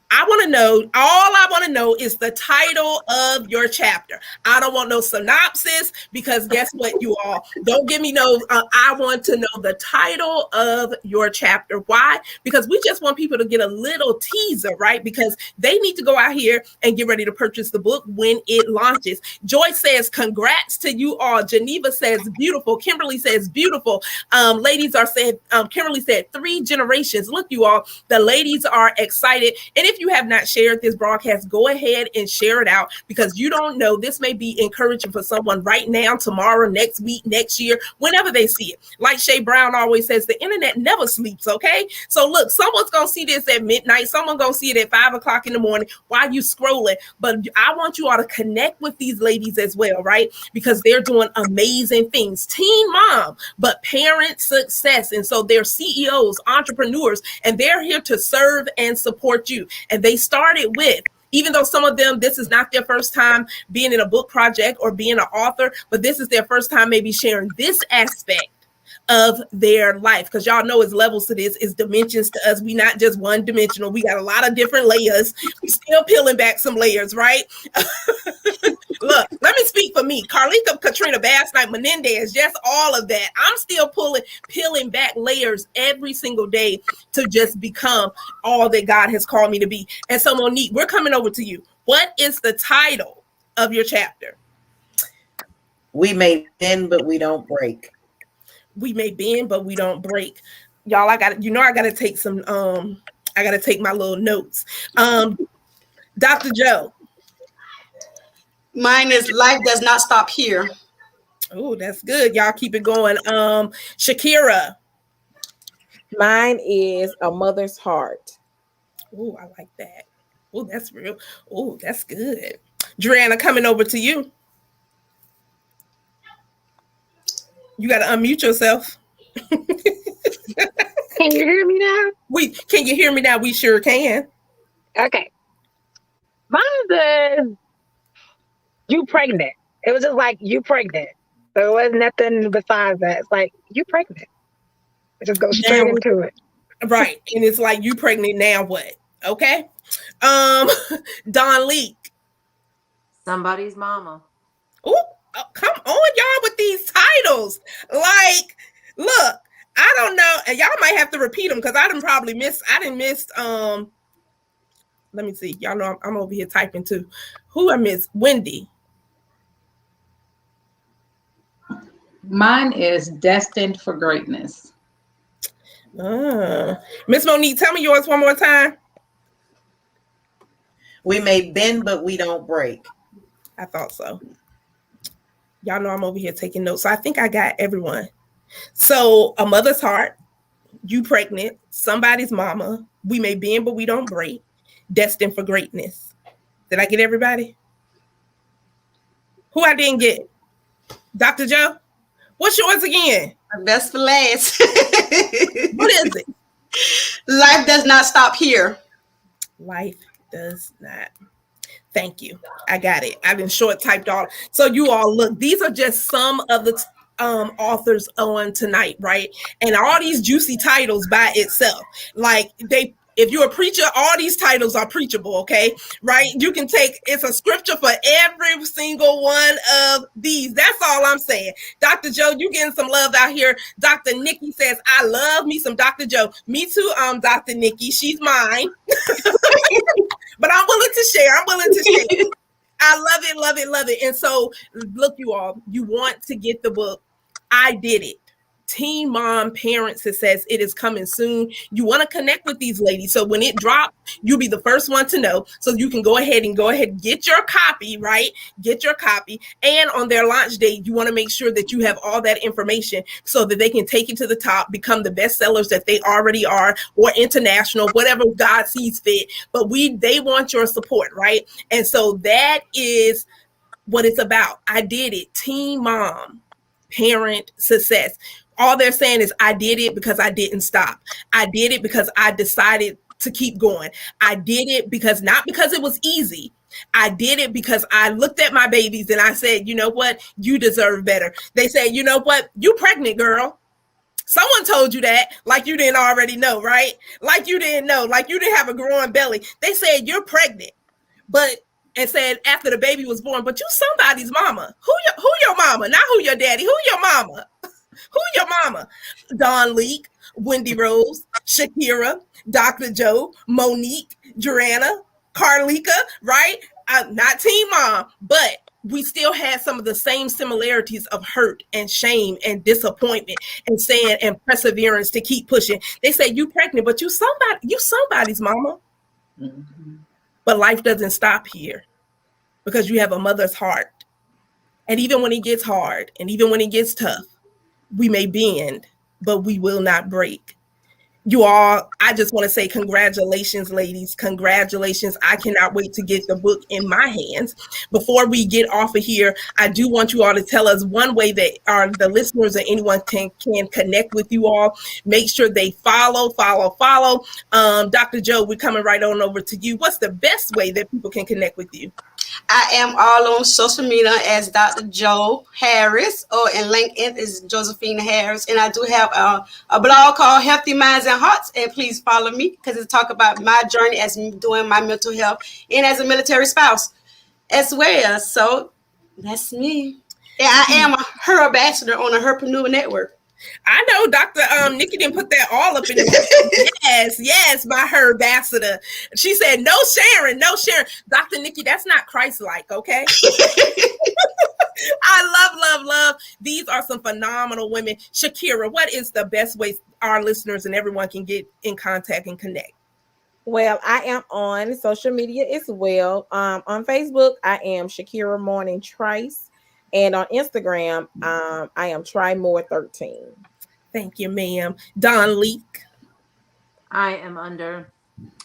I want to know, all I want to know is the title of your chapter. I don't want no synopsis, because guess what, you all, don't give me no, I want to know the title of your chapter. Why? Because we just want people to get a little teaser, right? Because they need to go out here and get ready to purchase the book when it launches. Joy says, congrats to you all. Geneva says, beautiful. Kimberly says, beautiful. Ladies are saying, Kimberly said, 3 generations. Look, you all, the ladies are excited. And if you have not shared this broadcast, go ahead and share it out, because you don't know, this may be encouraging for someone right now, tomorrow, next week, next year, whenever they see it. Like Shay Brown always says, the internet never sleeps, okay? So look, someone's going to see this at midnight. Someone's going to see it at 5 o'clock in the morning while you scrolling. But I want you all to connect with these ladies as well, right? Because they're doing amazing things. Teen mom, but parent success. And so they're CEOs, entrepreneurs, and they're here to serve and support you. And they started with, even though some of them, this is not their first time being in a book project or being an author, but this is their first time maybe sharing this aspect of their life, because y'all know it's levels to this, it's dimensions to us. We not just one dimensional, we got a lot of different layers. We still peeling back some layers, right? Look, let me speak for me. Carlita, Katrina, Basnight-Menendez, just all of that. I'm still peeling back layers every single day to just become all that God has called me to be. And so, Monique, we're coming over to you. What is the title of your chapter? We may bend, but we don't break. We may bend, but we don't break. Y'all, I got to take some, I got to take my little notes. Dr. Joe. Mine is life does not stop here. Oh, that's good. Y'all keep it going. Shakira. Mine is A Mother's Heart. Oh, I like that. Oh, that's real. Oh, that's good. Joanna, coming over to you. You got to unmute yourself. Can you hear me now? Can you hear me now? We sure can. Okay. Mine says you pregnant. It was just like you pregnant. So it wasn't nothing besides that. It's like you pregnant. It just goes straight Now, into it. right, and it's like you pregnant now. What? Okay. Don Leak. Somebody's mama. Oh, come on, y'all, with these titles. Like, look, I don't know, and y'all might have to repeat them because I didn't miss. Let me see. Y'all know I'm over here typing too. Who I miss? Wendy. Mine is Destined for Greatness. Miss Monique, tell me yours one more time. We may bend, but we don't break. I thought so. Y'all know I'm over here taking notes. So I think I got everyone. So A Mother's Heart, You Pregnant, Somebody's Mama, We May Bend, but We Don't Break, Destined for Greatness. Did I get everybody? Who I didn't get? Dr. Joe? What's yours again? Best for last. What is it? Life does not stop here. Life does not. Thank you. I got it. I've been short typed all. So you all look, these are just some of the authors on tonight, right? And all these juicy titles by itself. Like if you're a preacher, all these titles are preachable, okay? Right? You can it's a scripture for every single one of these. That's all I'm saying. Dr. Joe, you getting some love out here. Dr. Nikki says, I love me some Dr. Joe. Me too, Dr. Nikki. She's mine. But I'm willing to share. I love it, love it, love it. And so, look, you all, you want to get the book. I Did It. Teen Mom Parent Success. It is coming soon. You want to connect with these ladies. So when it drops, you'll be the first one to know. So you can go ahead and get your copy, right? Get your copy. And on their launch date, you want to make sure that you have all that information so that they can take it to the top, become the best sellers that they already are, or international, whatever God sees fit. But they want your support, right? And so that is what it's about. I Did It. Teen Mom Parent Success. All they're saying is, I did it because I didn't stop. I did it because I decided to keep going. I did it not because it was easy. I did it because I looked at my babies and I said, you know what? You deserve better. They said, you know what? You pregnant, girl. Someone told you that, like you didn't already know, right? Like you didn't know, like you didn't have a growing belly. They said, you're pregnant. And said after the baby was born, but you somebody's mama. Who your mama? Not who your daddy. Who your mama? Who your mama? Don Leak, Wendy Rose, Shakira, Dr. Joe, Monique, Joanna, Carlika, right? Not Teen Mom, but we still had some of the same similarities of hurt and shame and disappointment and saying and perseverance to keep pushing. They say you pregnant, but you somebody's mama. Mm-hmm. But life doesn't stop here because you have a mother's heart. And even when it gets hard and even when it gets tough, we may bend, but we will not break. You all, I just want to say congratulations, ladies. Congratulations. I cannot wait to get the book in my hands. Before we get off of here, I do want you all to tell us one way that the listeners or anyone can connect with you all. Make sure they follow. Dr. Joe, we're coming right on over to you. What's the best way that people can connect with you? I am all on social media as Dr. Joe Harris, or in LinkedIn is Josephine Harris. And I do have a blog called Healthy Minds and Hearts. And please follow me because it's talk about my journey as doing my mental health and as a military spouse as well. So that's me. And I am her ambassador on the Herpreneur Network. I know Dr. Nikki didn't put that all up in the yes, by her ambassador. She said, no sharing. Dr. Nikki, that's not Christ-like, okay? I love. These are some phenomenal women. Shakira, what is the best way our listeners and everyone can get in contact and connect? Well, I am on social media as well. On Facebook, I am Shakira Morning Trice. And on Instagram, I am TryMore13. Thank you, ma'am. Don Leek. I am under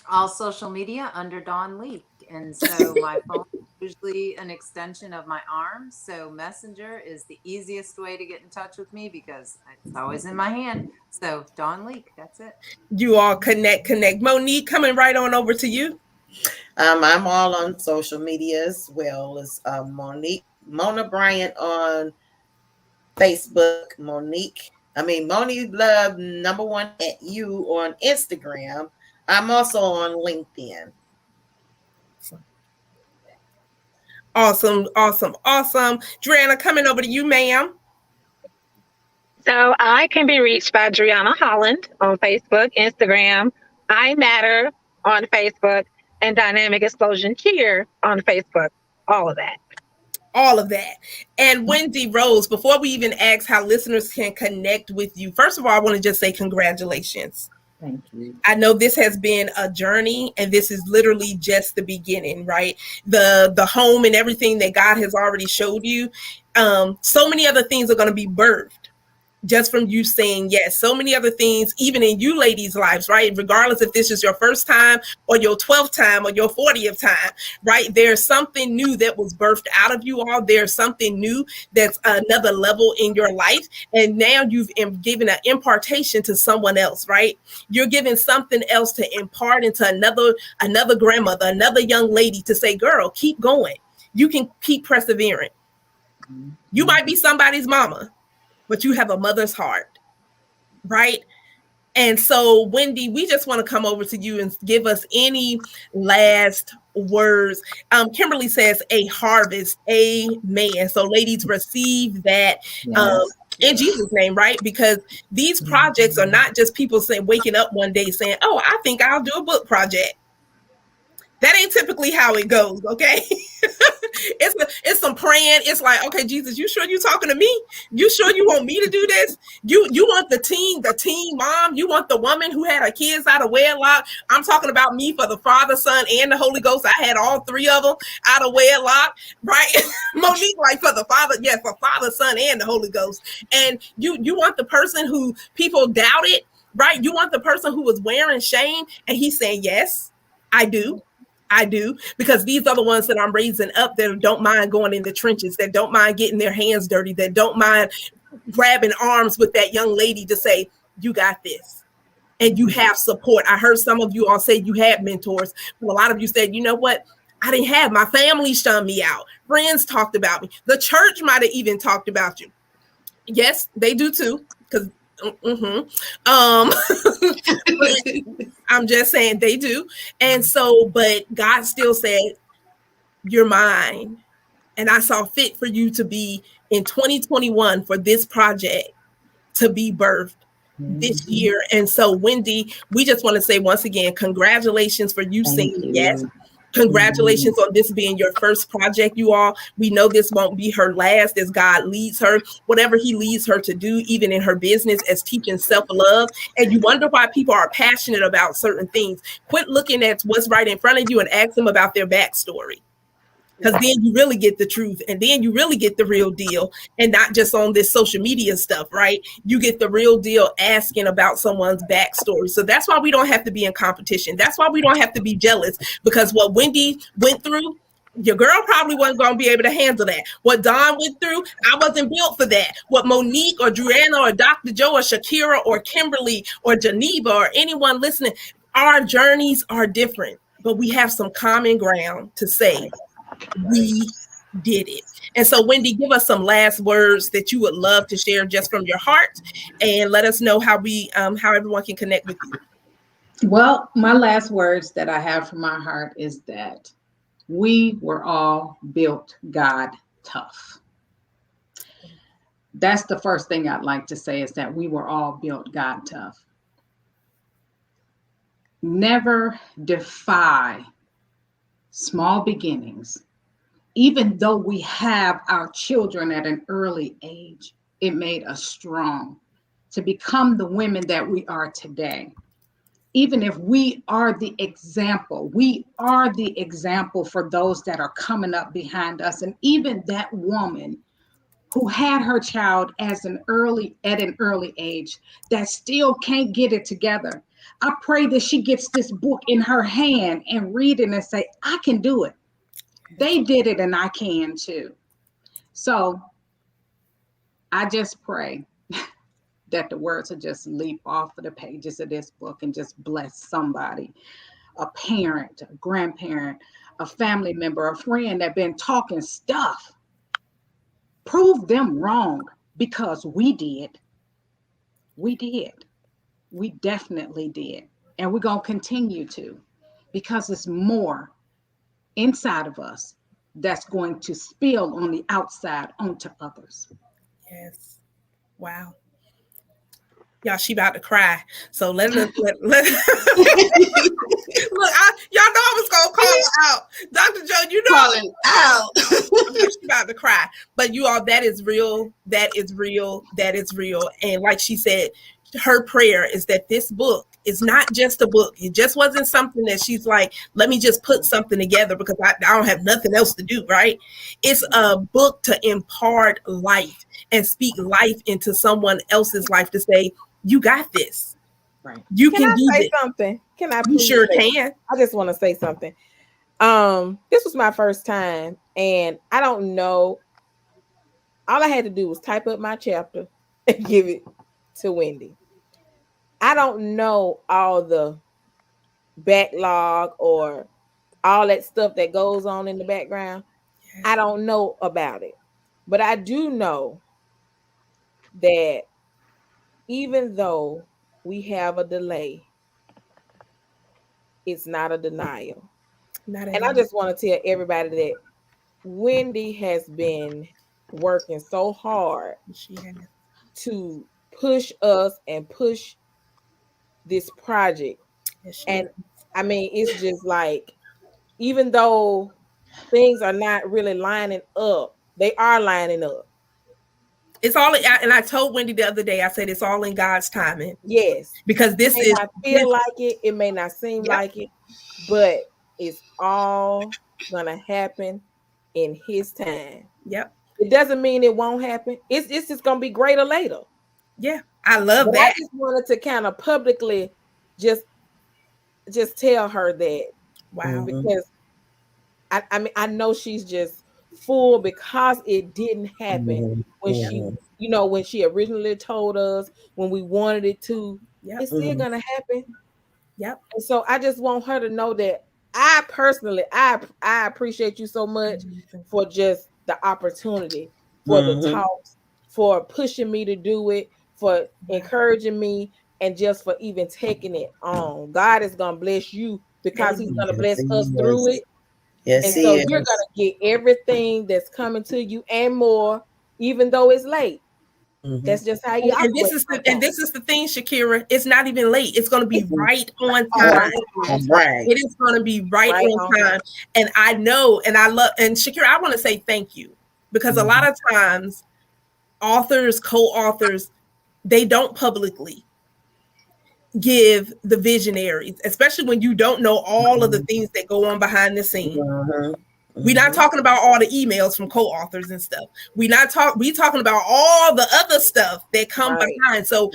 all social media under Dawn Leak. And so my phone is usually an extension of my arm. So Messenger is the easiest way to get in touch with me because it's always in my hand. So Dawn Leak, that's it. You all connect. Monique, coming right on over to you. I'm all on social media as well as Mona Bryant on Facebook. Monique Love #1 at you on Instagram. I'm also on LinkedIn. Awesome. Joanna, coming over to you, ma'am. So I can be reached by Driana Holland on Facebook, Instagram, I Matter on Facebook, and Dynamic Explosion Cheer on Facebook. All of that. And Wendy Rose, before we even ask how listeners can connect with you, first of all, I want to just say congratulations. Thank you. I know this has been a journey, and this is literally just the beginning, right? The home and everything that God has already showed you. So many other things are going to be birthed just from you saying yes. So many other things, even in you ladies' lives, right? Regardless if this is your first time or your 12th time or your 40th time, right? There's something new that was birthed out of you all. There's something new that's another level in your life. And now you've given an impartation to someone else, right? You're giving something else to impart into another grandmother, another young lady to say, girl, keep going. You can keep persevering. You might be somebody's mama, but you have a mother's heart, right? And so, Wendy, we just want to come over to you and give us any last words. Kimberly says, a harvest, amen. So, ladies, receive that in Jesus' name, right? Because these projects are not just people saying, waking up one day saying, oh, I think I'll do a book project. That ain't typically how it goes, okay? It's some praying. It's like, okay, Jesus, you sure you talking to me? You sure you want me to do this? You want the teen mom? You want the woman who had her kids out of wedlock? I'm talking about me for the Father, Son, and the Holy Ghost. I had all three of them out of wedlock, right? Monique, like for the Father, yes, for Father, Son, and the Holy Ghost. And you want the person who people doubted, right? You want the person who was wearing shame, and he's saying, yes, I do, because these are the ones that I'm raising up that don't mind going in the trenches, that don't mind getting their hands dirty, that don't mind grabbing arms with that young lady to say, you got this. And you have support. I heard some of you all say you had mentors, but a lot of you said, you know what? I didn't have. My family shunned me out. Friends talked about me. The church might have even talked about you. Yes, they do too, because I'm just saying they do. And so, but God still said, you're mine. And I saw fit for you to be in 2021 for this project to be birthed this year. And so, Wendy, we just want to say once again, congratulations for you saying yes. Congratulations on this being your first project, you all. We know this won't be her last as God leads her, whatever he leads her to do, even in her business as teaching self-love. And you wonder why people are passionate about certain things. Quit looking at what's right in front of you and ask them about their backstory. Because then you really get the truth, and then you really get the real deal, and not just on this social media stuff, right? You get the real deal asking about someone's backstory. So that's why we don't have to be in competition. That's why we don't have to be jealous, because what Wendy went through, your girl probably wasn't going to be able to handle that. What Dawn went through, I wasn't built for that. What Monique or Juana or Dr. Joe or Shakira or Kimberly or Geneva or anyone listening, our journeys are different, but we have some common ground to say, we did it. And so, Wendy, give us some last words that you would love to share just from your heart, and let us know how everyone can connect with you. Well, my last words that I have from my heart is that we were all built God tough. That's the first thing I'd like to say, is that we were all built God tough. Never defy small beginnings. Even though we have our children at an early age, it made us strong to become the women that we are today. Even if we are the example for those that are coming up behind us. And even that woman who had her child at an early age that still can't get it together. I pray that she gets this book in her hand and read it and say, I can do it. They did it and I can too. So I just pray that the words will just leap off of the pages of this book and just bless somebody, a parent, a grandparent, a family member, a friend that been talking stuff. Prove them wrong, because we did. We did. We definitely did. And we're going to continue to, because it's more inside of us that's going to spill on the outside onto others. Yes. Wow. Y'all, she about to cry. So let look, y'all know I was gonna call her out. Dr. Joe, you know Calling out. she about to cry. But you all, that is real. That is real. That is real. And like she said, her prayer is that this book is not just a book. It just wasn't something that she's like, let me just put something together because I don't have nothing else to do, right? It's a book to impart life and speak life into someone else's life, to say, you got this. Right. You can do say this. something? Can I? You sure can. I just want to say something. This was my first time, and I don't know. All I had to do was type up my chapter and give it to Wendy. I don't know all the backlog or all that stuff that goes on in the background. Yes. I don't know about it, but I do know that even though we have a delay, it's not a denial. And I just want to tell everybody that Wendy has been working so hard to push us and push this project. And I mean, it's just like, even though things are not really lining up, they are lining up. It's all, and I told Wendy the other day, I said, it's all in God's timing. Yes. Because this may is not feel like it. It may not seem like it, but it's all gonna happen in His time. Yep. It doesn't mean it won't happen. It's just gonna be greater later. Yeah, I love that. I just wanted to kind of publicly just tell her that. Wow. Because I mean, I know she's just full because it didn't happen when she, you know, when she originally told us, when we wanted it to. It's still gonna happen. Yep. And so I just want her to know that I personally, I appreciate you so much for just the opportunity, for the talks, for pushing me to do it, for encouraging me, and just for even taking it on. God is gonna bless you because He's gonna bless us through it. Yes, and so you're gonna get everything that's coming to you and more, even though it's late. That's just how you and this is the thing, Shakira. It's not even late. It's going to be right on time. Right. It is going to be right on time. And I know, and I love, and Shakira, I want to say thank you, because a lot of times authors, co-authors, they don't publicly give the visionaries, especially when you don't know all of the things that go on behind the scene. We're not talking about all the emails from co-authors and stuff. We talking about all the other stuff that come behind. So,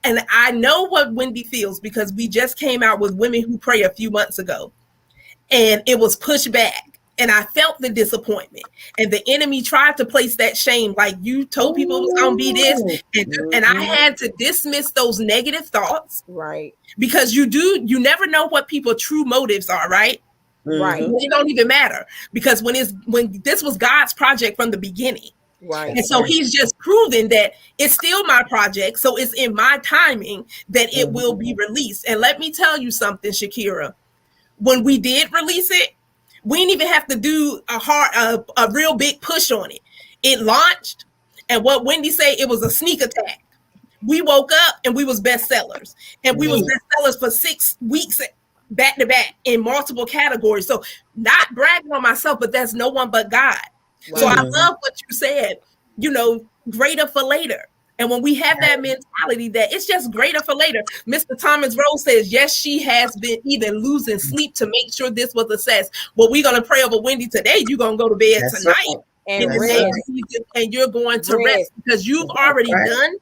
and I know what Wendy feels, because we just came out with Women Who Pray a few months ago, and it was pushed back. And I felt the disappointment, and the enemy tried to place that shame, like, you told people it was going to be this, and I had to dismiss those negative thoughts, because you never know what people's true motives are, right? It don't even matter, because when this was God's project from the beginning, and so He's just proven that it's still my project, so it's in my timing that it will be released. And let me tell you something, Shakira, when we did release it, we didn't even have to do a real big push on it. It launched, and what Wendy said, it was a sneak attack. We woke up and we was bestsellers, and we was bestsellers for 6 weeks back to back in multiple categories. So, not bragging on myself, but that's no one but God. So I love what you said, greater for later. And when we have that mentality that it's just greater for later, Mr. Thomas Rose says, yes, she has been even losing sleep to make sure this was a success. Well, we're going to pray over Wendy today. You're going to go to bed tonight. And in the rest. next season, and you're going to rest because you've already done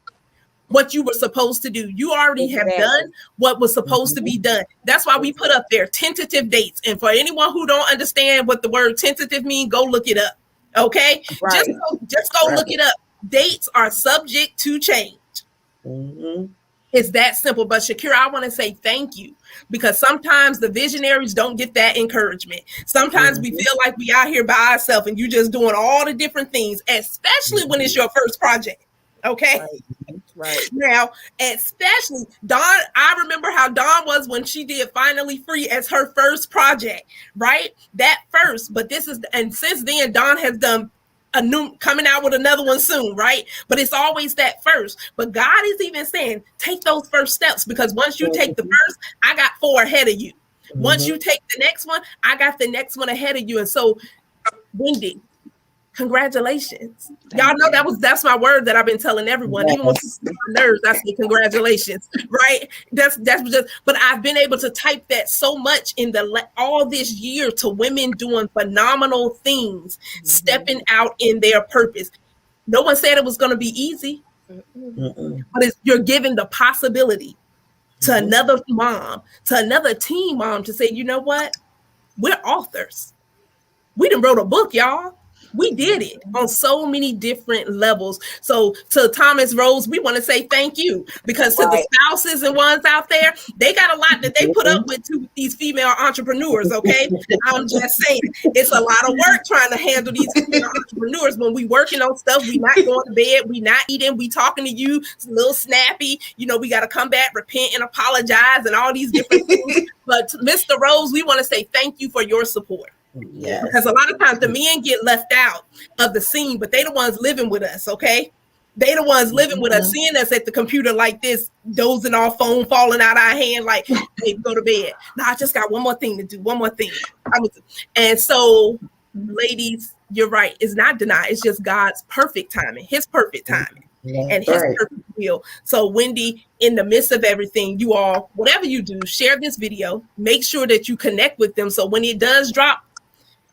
what you were supposed to do. You already have done what was supposed to be done. That's why we put up there tentative dates. And for anyone who don't understand what the word tentative means, go look it up. Okay? Right. Just go look it up. Dates are subject to change. It's that simple. But Shakira, I want to say thank you, because sometimes the visionaries don't get that encouragement. Sometimes we feel like we out here by ourselves and you just doing all the different things, especially when it's your first project. Okay. Right. Now, especially Dawn, I remember how Dawn was when she did Finally Free as her first project, right? That first, but this is, and since then, Dawn has done a new, coming out with another one soon, right? But it's always that first. But God is even saying, take those first steps, because once you take the first, I got 4 ahead of you. Once you take the next one, I got the next one ahead of you. And so, Wendy, congratulations. Y'all know that's my word that I've been telling everyone. Even when people get on nerves, I say congratulations, right? That's just, but I've been able to type that so much in all this year to women doing phenomenal things, stepping out in their purpose. No one said it was going to be easy, but you're giving the possibility to another mom, to another teen mom, to say, you know what? We're authors. We done wrote a book, y'all. We did it on so many different levels. So to Thomas Rose, we want to say thank you, because to the spouses and ones out there, they got a lot that they put up with too, with these female entrepreneurs. Okay. I'm just saying, it's a lot of work trying to handle these female entrepreneurs when we working on stuff. We not going to bed. We not eating. We talking to you. It's a little snappy. You know, we got to come back, repent and apologize and all these different things. But Mr. Rose, we want to say thank you for your support. Yes. Because a lot of times the men get left out of the scene, but they the ones living with us, okay? They the ones living with us, seeing us at the computer like this, dozing off, phone falling out our hand, like, hey, go to bed. No, I just got one more thing to do, one more thing. And so, ladies, you're right. It's not denied. It's just God's perfect timing, his perfect timing. And his perfect will. So, Wendy, in the midst of everything, you all, whatever you do, share this video. Make sure that you connect with them, so when it does drop,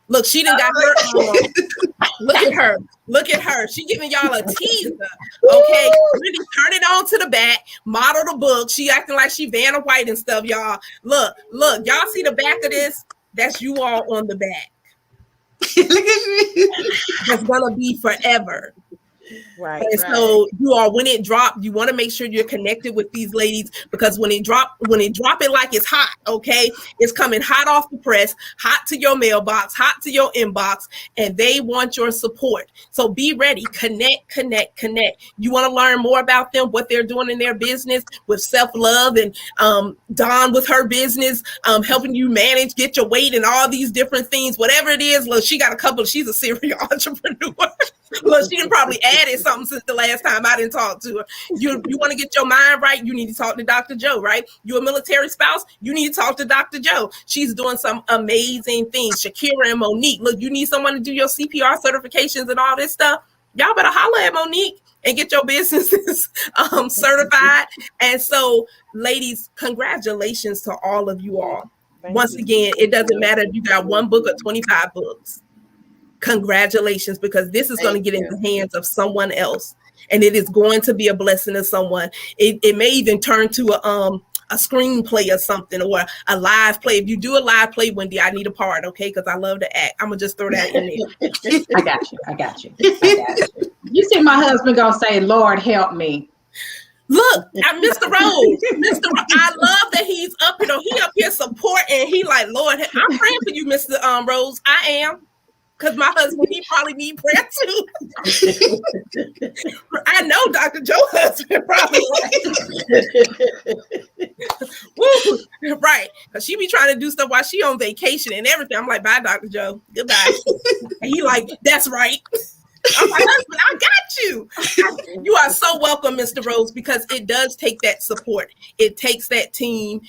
look, she done got her. Look at her. Look at her. She giving y'all a teaser. Okay. Really turn it on to the back. Model the book. She acting like she Vanna White and stuff, y'all. Look. Y'all see the back of this? That's you all on the back. Look at you. That's gonna be forever. Right. And so you all, when it dropped, you want to make sure you're connected with these ladies, because when it drop it like it's hot, okay, it's coming hot off the press, hot to your mailbox, hot to your inbox, and they want your support. So be ready, connect. You want to learn more about them, what they're doing in their business with self-love, and Dawn with her business, helping you manage, get your weight, and all these different things, whatever it is. Look, she got a couple, she's a serial entrepreneur. Look, she done probably added something since the last time I didn't talk to her. You want to get your mind right, you need to talk to Dr. Joe, right? You a military spouse, you need to talk to Dr. Joe. She's doing some amazing things. Shakira and Monique, look, you need someone to do your CPR certifications and all this stuff. Y'all better holler at Monique and get your businesses certified. And so, ladies, congratulations to all of you all. Once again, it doesn't matter if you got one book or 25 books. Congratulations, because this is going to get in the hands of someone else, and it is going to be a blessing to someone. It may even turn to a screenplay or something, or a live play. If you do a live play, Wendy, I need a part, okay? Because I love to act. I'm gonna just throw that in there. I got you. You see, my husband gonna say, "Lord, help me." Look, Mr. Rose, I love that he's up here. He up here supporting. He like, Lord, I'm praying for you, Mr. Rose. I am. Because my husband, he probably need prayer too. I know Dr. Joe's husband probably. Woo, right. Because she be trying to do stuff while she on vacation and everything. I'm like, bye, Dr. Joe. Goodbye. And he like, that's right. I'm like, husband, I got you. You are so welcome, Mr. Rose, because it does take that support. It takes that team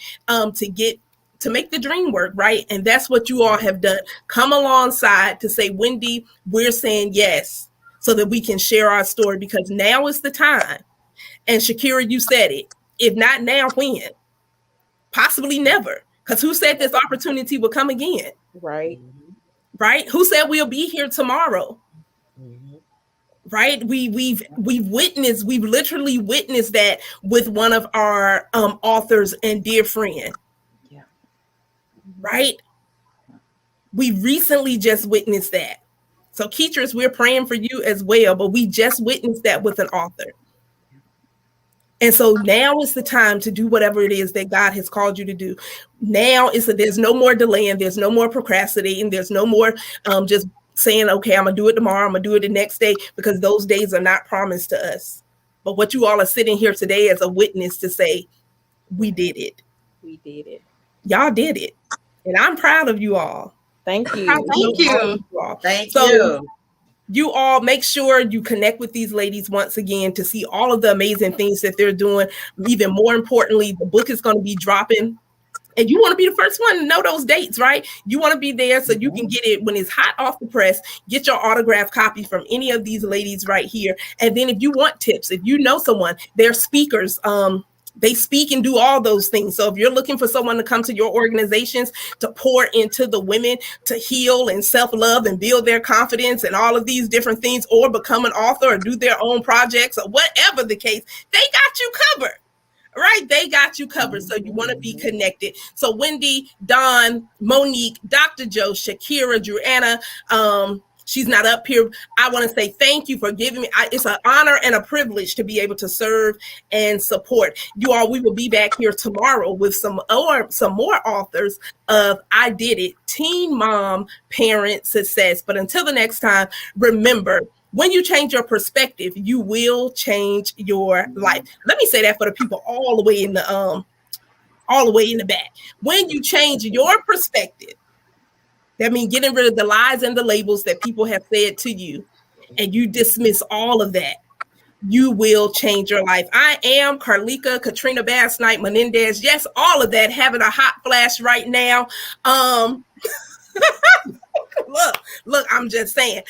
to make the dream work, right? And that's what you all have done. Come alongside to say, Wendy, we're saying yes, so that we can share our story, because now is the time. And Shakira, you said it. If not now, when? Possibly never. Because who said this opportunity will come again? Right. Right? Who said we'll be here tomorrow? Mhm. Right? We've literally witnessed that with one of our authors and dear friend. Yeah. Right? We recently just witnessed that. So Keatris, we're praying for you as well, but we just witnessed that with an author. And so now is the time to do whatever it is that God has called you to do. Now there's no more delaying, there's no more procrastinating, there's no more just saying, okay, I'm gonna do it tomorrow, I'm gonna do it the next day, because those days are not promised to us. But what you all are sitting here today as a witness to say, we did it. We did it. Y'all did it. And I'm proud of you all. Thank I'm you. proud of Thank you. all of you all. Thank So you. you all make sure you connect with these ladies once again to see all of the amazing things that they're doing. Even more importantly, the book is going to be dropping. And you want to be the first one to know those dates, right? You want to be there so you can get it when it's hot off the press. Get your autographed copy from any of these ladies right here. And then if you want tips, if you know someone, they're speakers. They speak and do all those things. So if you're looking for someone to come to your organizations to pour into the women, to heal and self-love and build their confidence and all of these different things, or become an author or do their own projects or whatever the case, they got you covered. Right? They got you covered. So you want to be connected. So Wendy, Dawn, Monique, Dr. Joe, Shakira, Juana, she's not up here. I want to say thank you for giving me. It's an honor and a privilege to be able to serve and support you all. We will be back here tomorrow with some more authors of I Did It, Teen Mom Parent Success. But until the next time, remember, when you change your perspective, you will change your life. Let me say that for the people all the way in the back. When you change your perspective, that means getting rid of the lies and the labels that people have said to you, and you dismiss all of that, you will change your life. I am Carlika Katrina Basnight-Menendez. Yes, all of that, having a hot flash right now. Look, I'm just saying.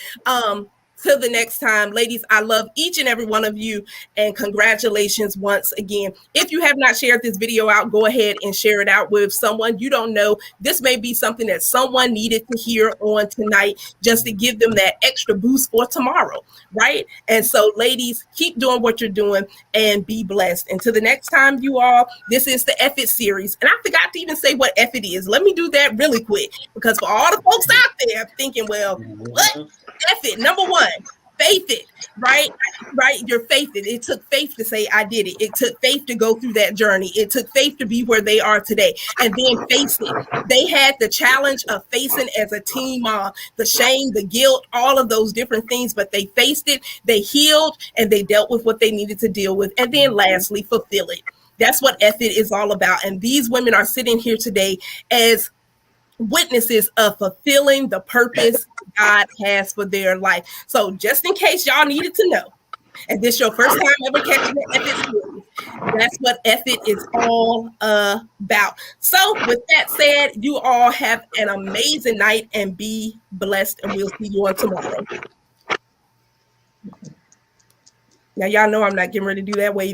Till the next time, ladies, I love each and every one of you, and congratulations once again. If you have not shared this video out, go ahead and share it out with someone you don't know. This may be something that someone needed to hear on tonight, just to give them that extra boost for tomorrow, right? And so, ladies, keep doing what you're doing and be blessed. Until the next time, you all, this is the F It series. And I forgot to even say what F It is. Let me do that really quick, because for all the folks out there thinking, well, what? F it. Number one, faith it, right? Right? You're faith it. It took faith to say, I did it. It took faith to go through that journey. It took faith to be where they are today. And then face it. They had the challenge of facing as a teen mom, the shame, the guilt, all of those different things, but they faced it, they healed, and they dealt with what they needed to deal with. And then lastly, fulfill it. That's what F It is all about. And these women are sitting here today as witnesses of fulfilling the purpose God has for their life. So just in case y'all needed to know, and this your first time ever catching the F It series, that's what F It is all about. So with that said, you all have an amazing night and be blessed, and we'll see you on tomorrow. Now y'all know I'm not getting ready to do that wave.